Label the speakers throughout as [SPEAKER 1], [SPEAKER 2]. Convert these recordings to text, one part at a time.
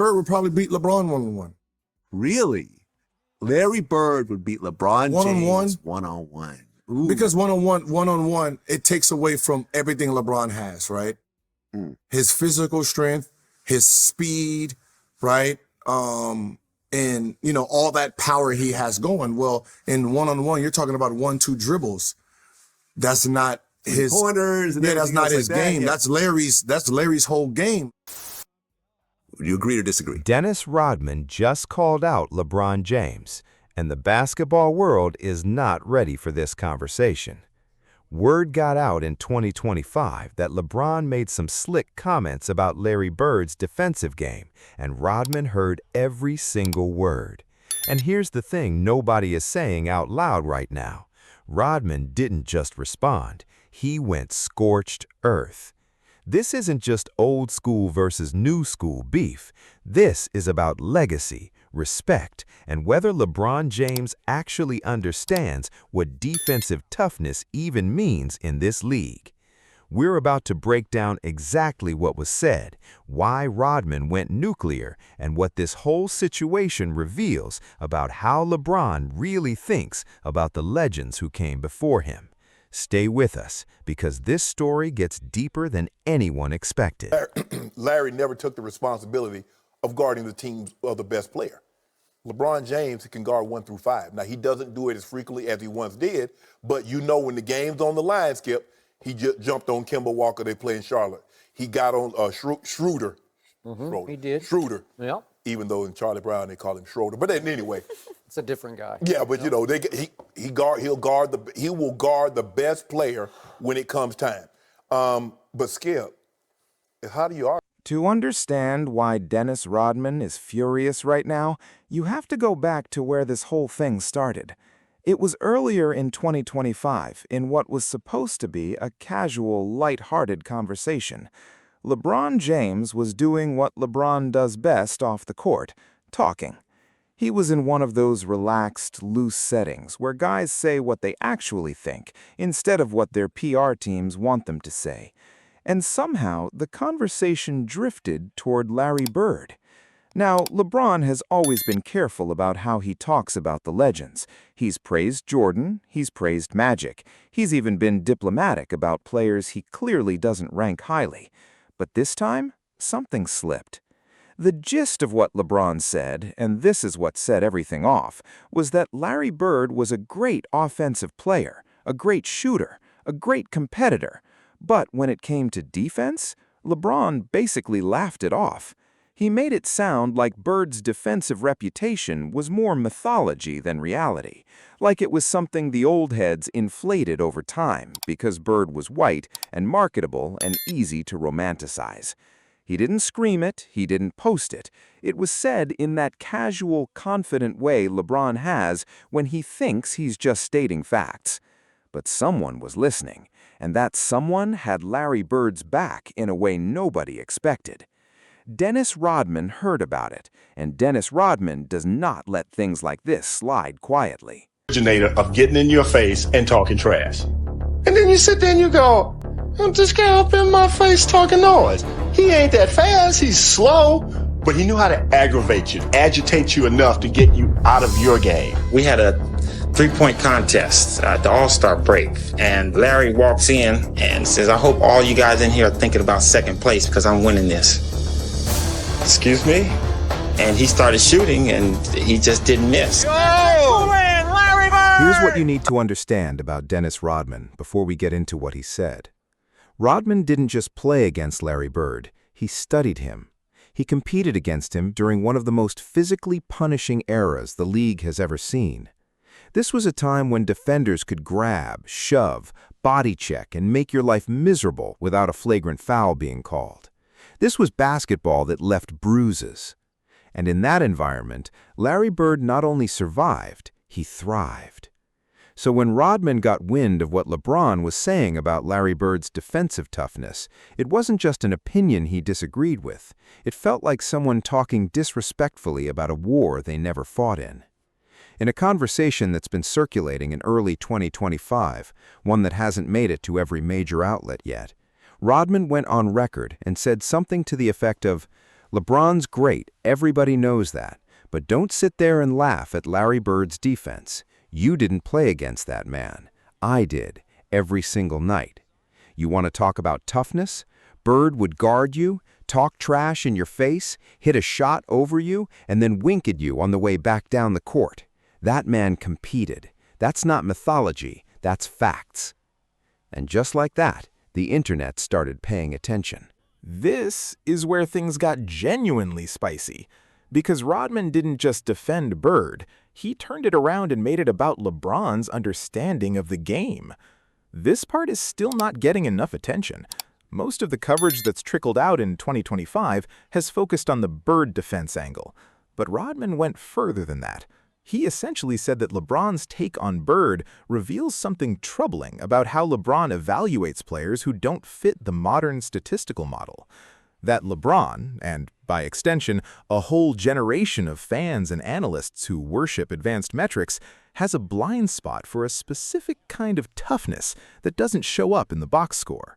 [SPEAKER 1] Bird would probably beat LeBron one-on-one.
[SPEAKER 2] Really? Larry Bird would beat LeBron James one-on-one. Ooh.
[SPEAKER 1] Because one-on-one, it takes away from everything LeBron has, right? His physical strength, his speed, right? And, you know, all that power he has going. Well, in one-on-one, you're talking about 1-2 dribbles. That's not his
[SPEAKER 2] pointers. And
[SPEAKER 1] that's not his
[SPEAKER 2] like that,
[SPEAKER 1] game.
[SPEAKER 2] yeah.
[SPEAKER 1] That's Larry's whole game.
[SPEAKER 2] Would you agree or disagree?
[SPEAKER 3] Dennis Rodman just called out LeBron James, and the basketball world is not ready for this conversation. Word got out in 2025 that LeBron made some slick comments about Larry Bird's defensive game, and Rodman heard every single word. And here's the thing nobody is saying out loud right now. Rodman didn't just respond, he went scorched earth. This isn't just old school versus new school beef. This is about legacy, respect, and whether LeBron James actually understands what defensive toughness even means in this league. We're about to break down exactly what was said, why Rodman went nuclear, and what this whole situation reveals about how LeBron really thinks about the legends who came before him. Stay with us, because this story gets deeper than anyone expected.
[SPEAKER 4] Larry never took the responsibility of guarding the team's other best player. LeBron James can guard 1 through 5. Now, he doesn't do it as frequently as he once did, but you know when the game's on the line, Skip, he just jumped on Kemba Walker. They play in Charlotte. He got on Schroeder.
[SPEAKER 5] He did.
[SPEAKER 4] Schroeder.
[SPEAKER 5] Yeah.
[SPEAKER 4] Even though in Charlie Brown they call him Schroeder. But anyway.
[SPEAKER 5] It's a different guy.
[SPEAKER 4] Yeah, but you know, he will guard the best player when it comes time. But Skip, how do you argue?
[SPEAKER 6] To understand why Dennis Rodman is furious right now, you have to go back to where this whole thing started. It was earlier in 2025, in what was supposed to be a casual, light-hearted conversation. LeBron James was doing what LeBron does best off the court, talking. He was in one of those relaxed, loose settings where guys say what they actually think instead of what their PR teams want them to say. And somehow, the conversation drifted toward Larry Bird. Now, LeBron has always been careful about how he talks about the legends. He's praised Jordan, he's praised Magic. He's even been diplomatic about players he clearly doesn't rank highly. But this time, something slipped. The gist of what LeBron said, and this is what set everything off, was that Larry Bird was a great offensive player, a great shooter, a great competitor. But when it came to defense, LeBron basically laughed it off. He made it sound like Bird's defensive reputation was more mythology than reality, like it was something the old heads inflated over time because Bird was white and marketable and easy to romanticize. He didn't scream it, he didn't post it. It was said in that casual, confident way LeBron has when he thinks he's just stating facts. But someone was listening, and that someone had Larry Bird's back in a way nobody expected. Dennis Rodman heard about it, and Dennis Rodman does not let things like this slide quietly.
[SPEAKER 7] Originator of getting in your face and talking trash. And then you sit there and you go, this guy up in my face talking noise. He ain't that fast, he's slow, but he knew how to aggravate you, agitate you enough to get you out of your game.
[SPEAKER 8] We had a three-point contest at the All-Star break, and Larry walks in and says, I hope all you guys in here are thinking about second place because I'm winning this.
[SPEAKER 7] Excuse me?
[SPEAKER 8] And he started shooting, and he just didn't miss.
[SPEAKER 3] Here's what you need to understand about Dennis Rodman before we get into what he said. Rodman didn't just play against Larry Bird, he studied him. He competed against him during one of the most physically punishing eras the league has ever seen. This was a time when defenders could grab, shove, body check, and make your life miserable without a flagrant foul being called. This was basketball that left bruises. And in that environment, Larry Bird not only survived, he thrived. So when Rodman got wind of what LeBron was saying about Larry Bird's defensive toughness, it wasn't just an opinion he disagreed with. It felt like someone talking disrespectfully about a war they never fought in. In a conversation that's been circulating in early 2025, one that hasn't made it to every major outlet yet, Rodman went on record and said something to the effect of, LeBron's great, everybody knows that. But don't sit there and laugh at Larry Bird's defense. You didn't play against that man. I did, every single night. You want to talk about toughness? Bird would guard you, talk trash in your face, hit a shot over you, and then wink at you on the way back down the court. That man competed. That's not mythology, that's facts. And just like that, the internet started paying attention.
[SPEAKER 6] This is where things got genuinely spicy. Because Rodman didn't just defend Bird, he turned it around and made it about LeBron's understanding of the game. This part is still not getting enough attention. Most of the coverage that's trickled out in 2025 has focused on the Bird defense angle. But Rodman went further than that. He essentially said that LeBron's take on Bird reveals something troubling about how LeBron evaluates players who don't fit the modern statistical model. That LeBron, and by extension, a whole generation of fans and analysts who worship advanced metrics, has a blind spot for a specific kind of toughness that doesn't show up in the box score.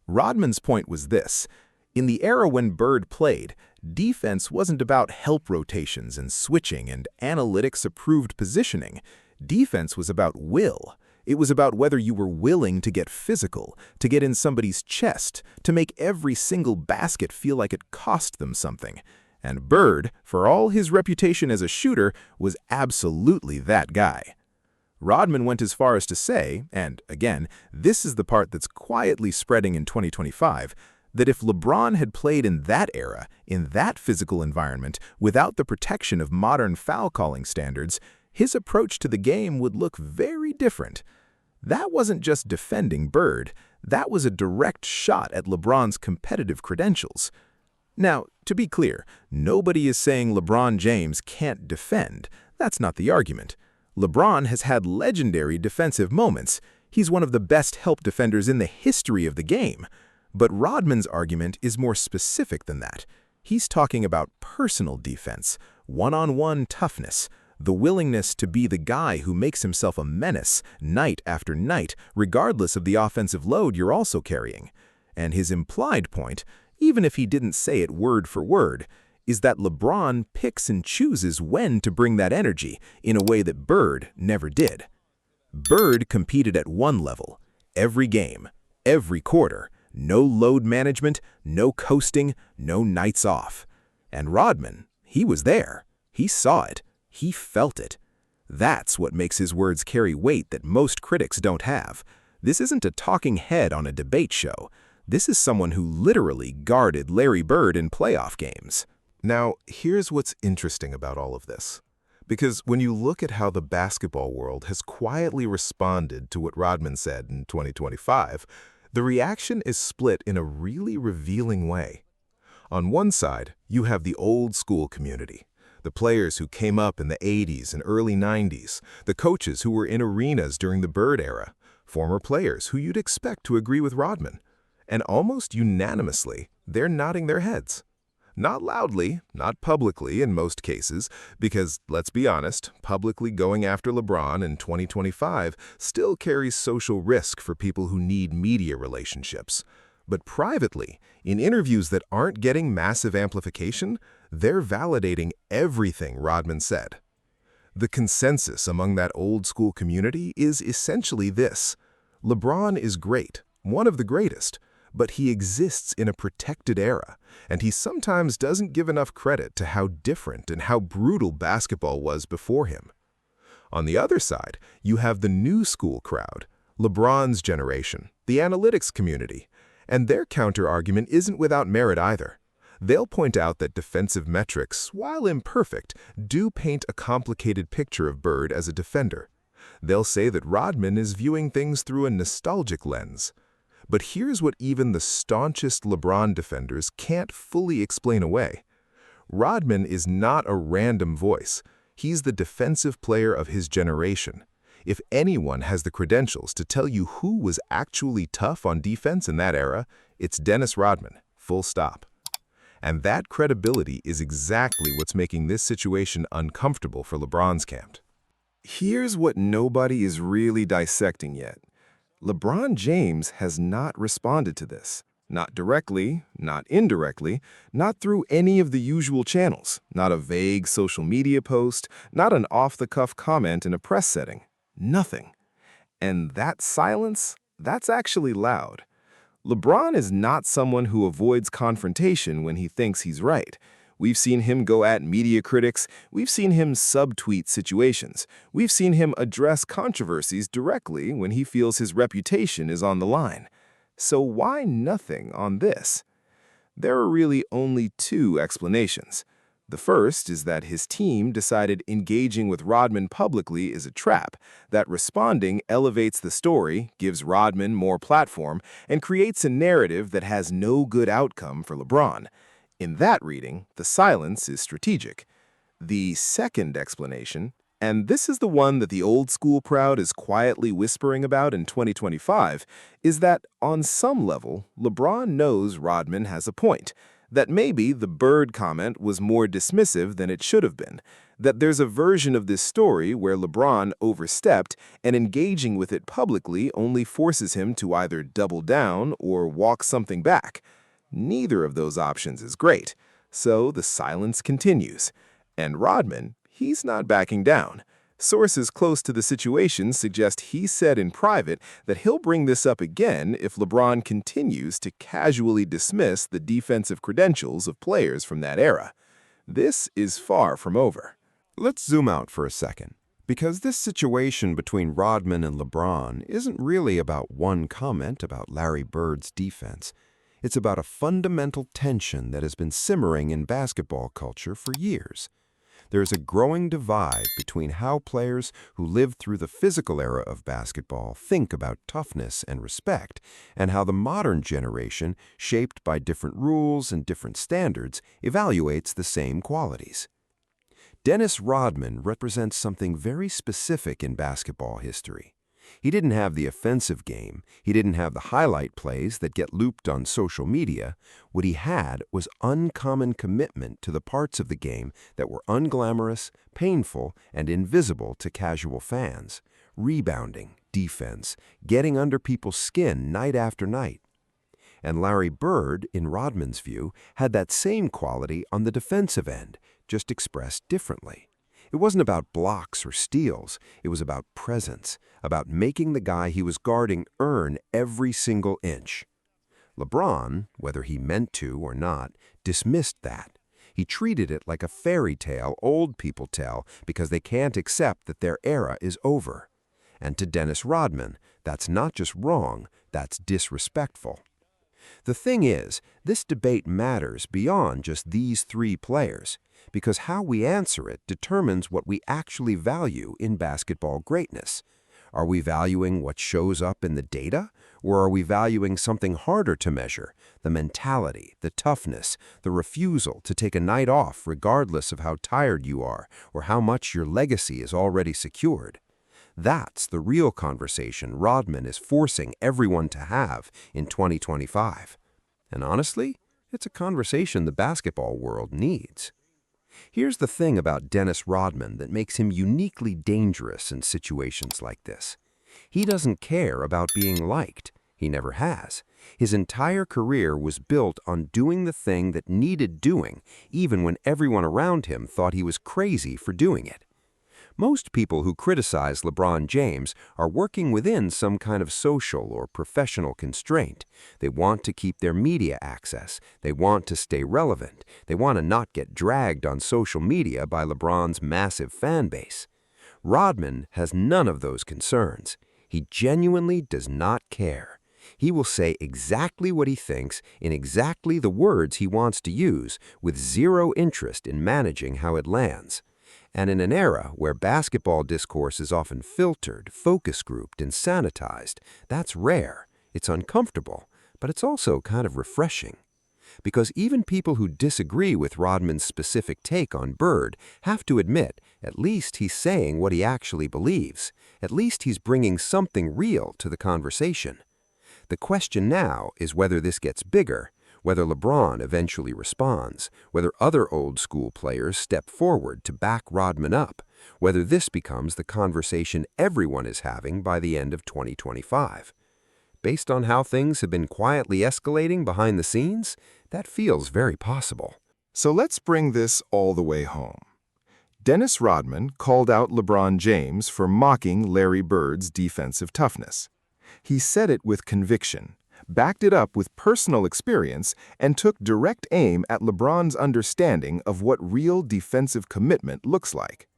[SPEAKER 6] Rodman's point was this: in the era when Bird played, defense wasn't about help rotations and switching and analytics-approved positioning. Defense was about will. It was about whether you were willing to get physical, to get in somebody's chest, to make every single basket feel like it cost them something. And Bird, for all his reputation as a shooter, was absolutely that guy. Rodman went as far as to say, and again, this is the part that's quietly spreading in 2025, that if LeBron had played in that era, in that physical environment, without the protection of modern foul calling standards, his approach to the game would look very different. That wasn't just defending Bird, that was a direct shot at LeBron's competitive credentials. Now, to be clear, nobody is saying LeBron James can't defend. That's not the argument. LeBron has had legendary defensive moments. He's one of the best help defenders in the history of the game. But Rodman's argument is more specific than that. He's talking about personal defense, one-on-one toughness, the willingness to be the guy who makes himself a menace night after night, regardless of the offensive load you're also carrying. And his implied point, even if he didn't say it word for word, is that LeBron picks and chooses when to bring that energy in a way that Bird never did. Bird competed at one level, every game, every quarter, no load management, no coasting, no nights off. And Rodman, he was there. He saw it. He felt it. That's what makes his words carry weight that most critics don't have. This isn't a talking head on a debate show. This is someone who literally guarded Larry Bird in playoff games.
[SPEAKER 9] Now, here's what's interesting about all of this. Because when you look at how the basketball world has quietly responded to what Rodman said in 2025, the reaction is split in a really revealing way. On one side, you have the old school community, the players who came up in the 80s and early 90s, the coaches who were in arenas during the Bird era, former players who you'd expect to agree with Rodman. And almost unanimously, they're nodding their heads. Not loudly, not publicly in most cases, because, let's be honest, publicly going after LeBron in 2025 still carries social risk for people who need media relationships. But privately, in interviews that aren't getting massive amplification, they're validating everything Rodman said. The consensus among that old-school community is essentially this: LeBron is great, one of the greatest, but he exists in a protected era, and he sometimes doesn't give enough credit to how different and how brutal basketball was before him. On the other side, you have the new school crowd, LeBron's generation, the analytics community, and their counter-argument isn't without merit either. They'll point out that defensive metrics, while imperfect, do paint a complicated picture of Bird as a defender. They'll say that Rodman is viewing things through a nostalgic lens. But here's what even the staunchest LeBron defenders can't fully explain away. Rodman is not a random voice. He's the defensive player of his generation. If anyone has the credentials to tell you who was actually tough on defense in that era, it's Dennis Rodman, full stop. And that credibility is exactly what's making this situation uncomfortable for LeBron's camp.
[SPEAKER 6] Here's what nobody is really dissecting yet. LeBron James has not responded to this. Not directly, not indirectly, not through any of the usual channels, not a vague social media post, not an off-the-cuff comment in a press setting. Nothing. And that silence, that's actually loud. LeBron is not someone who avoids confrontation when he thinks he's right. We've seen him go at media critics. We've seen him subtweet situations. We've seen him address controversies directly when he feels his reputation is on the line. So why nothing on this? There are really only two explanations. The first is that his team decided engaging with Rodman publicly is a trap, that responding elevates the story, gives Rodman more platform, and creates a narrative that has no good outcome for LeBron. In that reading, the silence is strategic. The second explanation, and this is the one that the old school crowd is quietly whispering about in 2025, is that on some level, LeBron knows Rodman has a point, that maybe the Bird comment was more dismissive than it should have been, that there's a version of this story where LeBron overstepped and engaging with it publicly only forces him to either double down or walk something back. Neither of those options is great, so the silence continues. And Rodman, he's not backing down. Sources close to the situation suggest he said in private that he'll bring this up again if LeBron continues to casually dismiss the defensive credentials of players from that era. This is far from over.
[SPEAKER 3] Let's zoom out for a second, because this situation between Rodman and LeBron isn't really about one comment about Larry Bird's defense. It's about a fundamental tension that has been simmering in basketball culture for years. There's a growing divide between how players who lived through the physical era of basketball think about toughness and respect, and how the modern generation, shaped by different rules and different standards, evaluates the same qualities. Dennis Rodman represents something very specific in basketball history. He didn't have the offensive game. He didn't have the highlight plays that get looped on social media. What he had was uncommon commitment to the parts of the game that were unglamorous, painful, and invisible to casual fans. Rebounding, defense, getting under people's skin night after night. And Larry Bird, in Rodman's view, had that same quality on the defensive end, just expressed differently. It wasn't about blocks or steals. It was about presence, about making the guy he was guarding earn every single inch. LeBron, whether he meant to or not, dismissed that. He treated it like a fairy tale old people tell because they can't accept that their era is over. And to Dennis Rodman, that's not just wrong, that's disrespectful. The thing is, this debate matters beyond just these three players, because how we answer it determines what we actually value in basketball greatness. Are we valuing what shows up in the data, or are we valuing something harder to measure, the mentality, the toughness, the refusal to take a night off regardless of how tired you are or how much your legacy is already secured? That's the real conversation Rodman is forcing everyone to have in 2025. And honestly, it's a conversation the basketball world needs. Here's the thing about Dennis Rodman that makes him uniquely dangerous in situations like this. He doesn't care about being liked. He never has. His entire career was built on doing the thing that needed doing, even when everyone around him thought he was crazy for doing it. Most people who criticize LeBron James are working within some kind of social or professional constraint. They want to keep their media access. They want to stay relevant. They want to not get dragged on social media by LeBron's massive fan base. Rodman has none of those concerns. He genuinely does not care. He will say exactly what he thinks in exactly the words he wants to use, with zero interest in managing how it lands. And in an era where basketball discourse is often filtered, focus grouped, and sanitized, that's rare. It's uncomfortable, but it's also kind of refreshing. Because even people who disagree with Rodman's specific take on Bird have to admit at least he's saying what he actually believes. At least he's bringing something real to the conversation. The question now is whether this gets bigger, whether LeBron eventually responds, whether other old-school players step forward to back Rodman up, whether this becomes the conversation everyone is having by the end of 2025. Based on how things have been quietly escalating behind the scenes, that feels very possible.
[SPEAKER 6] So let's bring this all the way home. Dennis Rodman called out LeBron James for mocking Larry Bird's defensive toughness. He said it with conviction, backed it up with personal experience, and took direct aim at LeBron's understanding of what real defensive commitment looks like.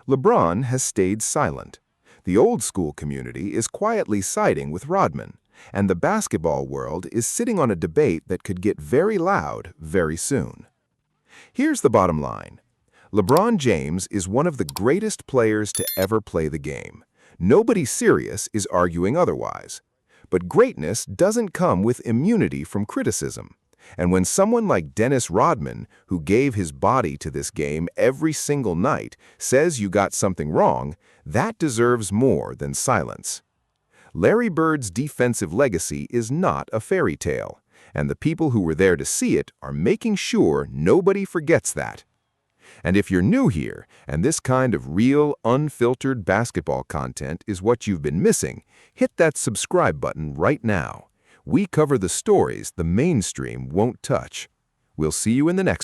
[SPEAKER 6] LeBron has stayed silent. The old-school community is quietly siding with Rodman, and the basketball world is sitting on a debate that could get very loud very soon. Here's the bottom line. LeBron James is one of the greatest players to ever play the game. Nobody serious is arguing otherwise. But greatness doesn't come with immunity from criticism. And when someone like Dennis Rodman, who gave his body to this game every single night, says you got something wrong, that deserves more than silence. Larry Bird's defensive legacy is not a fairy tale, and the people who were there to see it are making sure nobody forgets that. And if you're new here, and this kind of real, unfiltered basketball content is what you've been missing, hit that subscribe button right now. We cover the stories the mainstream won't touch. We'll see you in the next